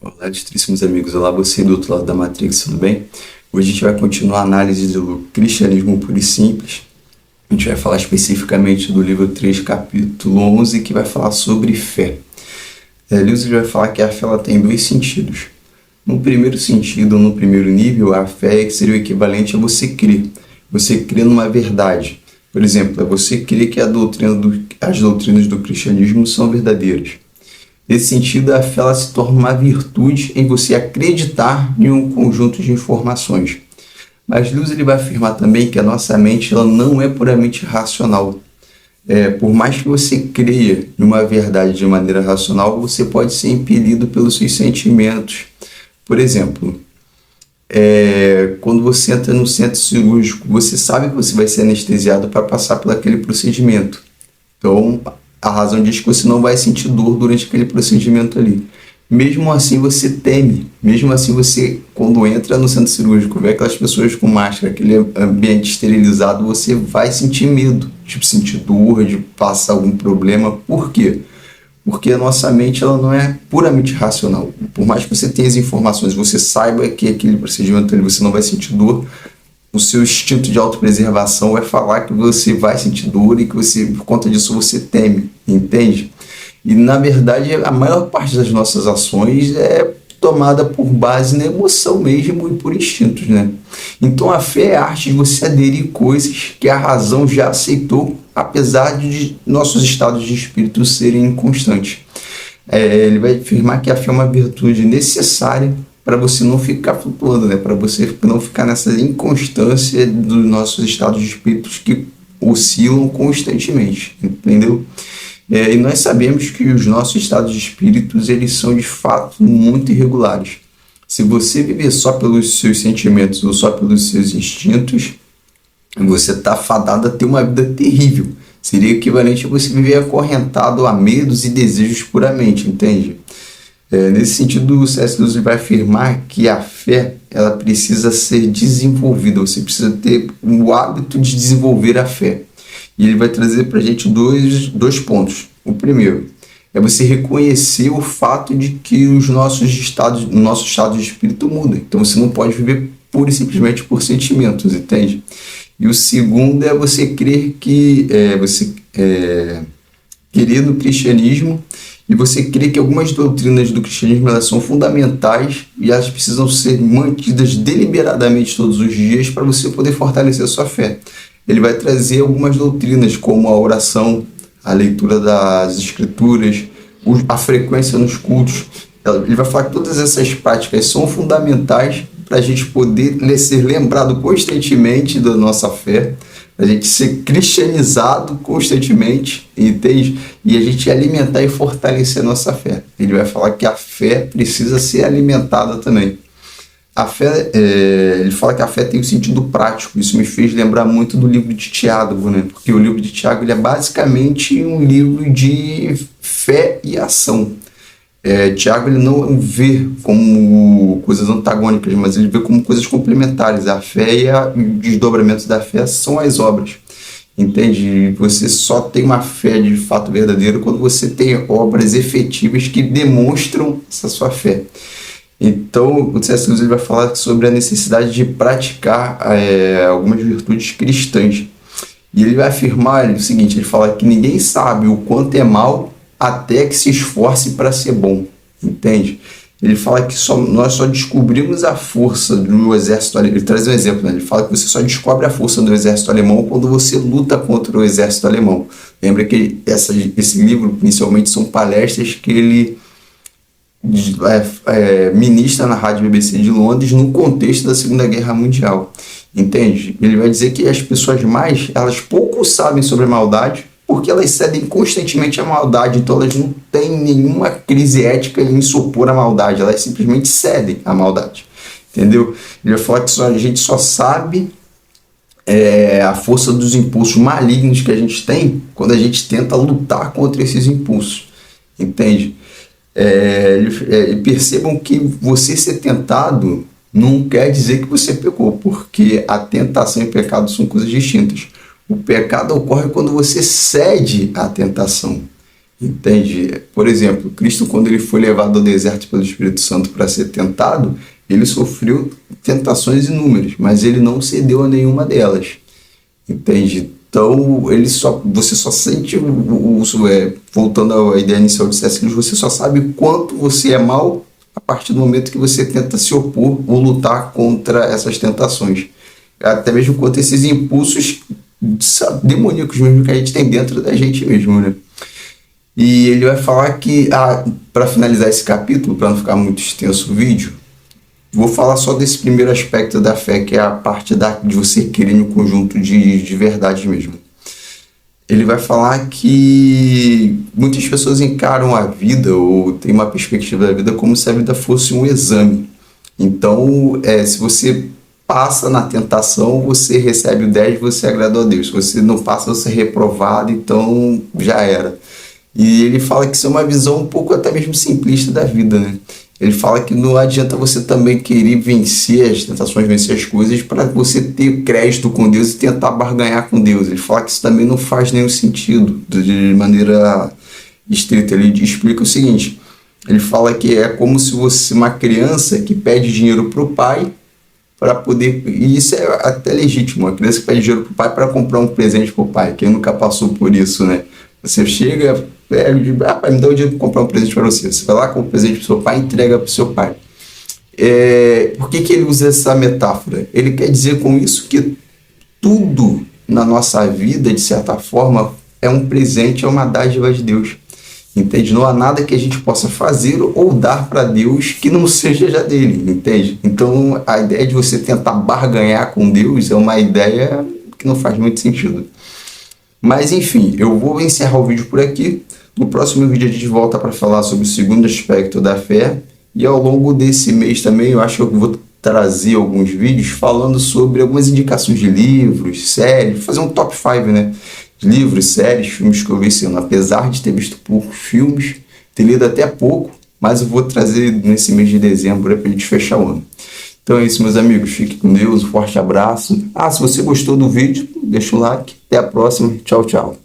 Olá, ilustríssimos amigos. Olá, você do outro lado da Matrix, tudo bem? Hoje a gente vai continuar a análise do cristianismo puro e simples. A gente vai falar especificamente do livro 3, capítulo 11, que vai falar sobre fé. Lewis vai falar que a fé ela tem dois sentidos. No primeiro sentido, no primeiro nível, a fé seria o equivalente a você crer. Você crê numa verdade. Por exemplo, é você crer que as doutrinas do cristianismo são verdadeiras. Nesse sentido, a fé ela se torna uma virtude em você acreditar em um conjunto de informações. Mas Lewis ele vai afirmar também que a nossa mente ela não é puramente racional. Por mais que você creia em uma verdade de maneira racional, você pode ser impelido pelos seus sentimentos. Por exemplo, quando você entra no centro cirúrgico, você sabe que você vai ser anestesiado para passar por aquele procedimento. Então, a razão diz que você não vai sentir dor durante aquele procedimento ali. Mesmo assim, você teme. Mesmo assim, você, quando entra no centro cirúrgico, vê aquelas pessoas com máscara, aquele ambiente esterilizado, você vai sentir medo. Tipo, sentir dor, de passar algum problema. Por quê? Porque a nossa mente ela não é puramente racional. Por mais que você tenha as informações, você saiba que aquele procedimento ali você não vai sentir dor, o seu instinto de autopreservação vai falar que você vai sentir dor e que você, por conta disso você teme, entende? E na verdade a maior parte das nossas ações é tomada por base na emoção mesmo e por instintos, né? Então a fé é a arte de você aderir coisas que a razão já aceitou, apesar de nossos estados de espírito serem inconstantes. Ele vai afirmar que a fé é uma virtude necessária para você não ficar flutuando, né? Para você não ficar nessa inconstância dos nossos estados de espíritos que oscilam constantemente, entendeu? E nós sabemos que os nossos estados de espíritos eles são de fato muito irregulares. Se você viver só pelos seus sentimentos ou só pelos seus instintos, você está fadado a ter uma vida terrível. Seria equivalente a você viver acorrentado a medos e desejos puramente, entende? Nesse sentido, o C.S. Lewis vai afirmar que a fé ela precisa ser desenvolvida, você precisa ter o hábito de desenvolver a fé. E ele vai trazer para a gente dois pontos. O primeiro é você reconhecer o fato de que o nosso estado de espírito muda. Então você não pode viver pura e simplesmente por sentimentos, entende? E o segundo é você crer que querer no cristianismo e você crê que algumas doutrinas do cristianismo elas são fundamentais e elas precisam ser mantidas deliberadamente todos os dias para você poder fortalecer a sua fé. Ele vai trazer algumas doutrinas como a oração, a leitura das escrituras, a frequência nos cultos. Ele vai falar que todas essas práticas são fundamentais para a gente poder ser lembrado constantemente da nossa fé, a gente ser cristianizado constantemente, entende? E a gente alimentar e fortalecer a nossa fé. Ele vai falar que a fé precisa ser alimentada também. A fé, ele fala que a fé tem um sentido prático. Isso me fez lembrar muito do livro de Tiago, né? Porque o livro de Tiago ele é basicamente um livro de fé e ação. Tiago ele não vê como coisas antagônicas, mas ele vê como coisas complementares. A fé e o desdobramento da fé são as obras, entende? Você só tem uma fé de fato verdadeira quando você tem obras efetivas que demonstram essa sua fé. Então o C.S. Lewis vai falar sobre a necessidade de praticar algumas virtudes cristãs. E ele vai afirmar o seguinte, ele fala que ninguém sabe o quanto é mal até que se esforce para ser bom, entende? Ele fala que nós só descobrimos a força do exército alemão. Ele traz um exemplo, né? Ele fala que você só descobre a força do exército alemão quando você luta contra o exército alemão. Lembra que esse livro, inicialmente, são palestras que ele ministra na Rádio BBC de Londres no contexto da Segunda Guerra Mundial, entende? Ele vai dizer que as pessoas elas pouco sabem sobre a maldade, porque elas cedem constantemente à maldade, então elas não têm nenhuma crise ética em se opor à maldade, elas simplesmente cedem à maldade, entendeu? Ele vai falar que a gente só sabe a força dos impulsos malignos que a gente tem quando a gente tenta lutar contra esses impulsos, entende? Percebam que você ser tentado não quer dizer que você pecou, porque a tentação e o pecado são coisas distintas. O pecado ocorre quando você cede à tentação, Entende? Por exemplo, Cristo, quando ele foi levado ao deserto pelo Espírito Santo para ser tentado, ele sofreu tentações inúmeras, mas ele não cedeu a nenhuma delas. Entende? Então, você só sente, voltando à ideia inicial de C.S. Lewis, você só sabe quanto você é mal a partir do momento que você tenta se opor ou lutar contra essas tentações. Até mesmo contra esses impulsos demoníacos mesmo que a gente tem dentro da gente mesmo, né? E ele vai falar que, para finalizar esse capítulo, para não ficar muito extenso o vídeo, vou falar só desse primeiro aspecto da fé, que é a parte de você querer um conjunto de verdades mesmo. Ele vai falar que muitas pessoas encaram a vida ou têm uma perspectiva da vida como se a vida fosse um exame. Então, se você passa na tentação, você recebe o 10, você agrada a Deus. Se você não passa, você é reprovado, então já era. E ele fala que isso é uma visão um pouco até mesmo simplista da vida, né? Ele fala que não adianta você também querer vencer as tentações, vencer as coisas para você ter crédito com Deus e tentar barganhar com Deus. Ele fala que isso também não faz nenhum sentido de maneira estrita. Ele explica o seguinte, ele fala que é como se fosse uma criança que pede dinheiro para o pai para poder... E isso é até legítimo, uma criança que pede dinheiro para o pai para comprar um presente para o pai. Quem nunca passou por isso, né? Você chega... pai, me dá o dinheiro para comprar um presente para você. Você vai lá, compra um presente para o seu pai e entrega para o seu pai. Por que ele usa essa metáfora? Ele quer dizer com isso que tudo na nossa vida, de certa forma, é um presente, é uma dádiva de Deus. Entende? Não há nada que a gente possa fazer ou dar para Deus que não seja já dele, entende? Então, a ideia de você tentar barganhar com Deus é uma ideia que não faz muito sentido. Mas, enfim, eu vou encerrar o vídeo por aqui. No próximo vídeo a gente volta para falar sobre o segundo aspecto da fé. E ao longo desse mês também eu acho que eu vou trazer alguns vídeos falando sobre algumas indicações de livros, séries, vou fazer um top 5, né? Livros, séries, filmes que eu vi esse ano. Apesar de ter visto poucos filmes, ter lido até pouco, mas eu vou trazer nesse mês de dezembro para a gente fechar o ano. Então é isso, meus amigos. Fiquem com Deus, um forte abraço. Se você gostou do vídeo, deixa o like. Até a próxima. Tchau, tchau.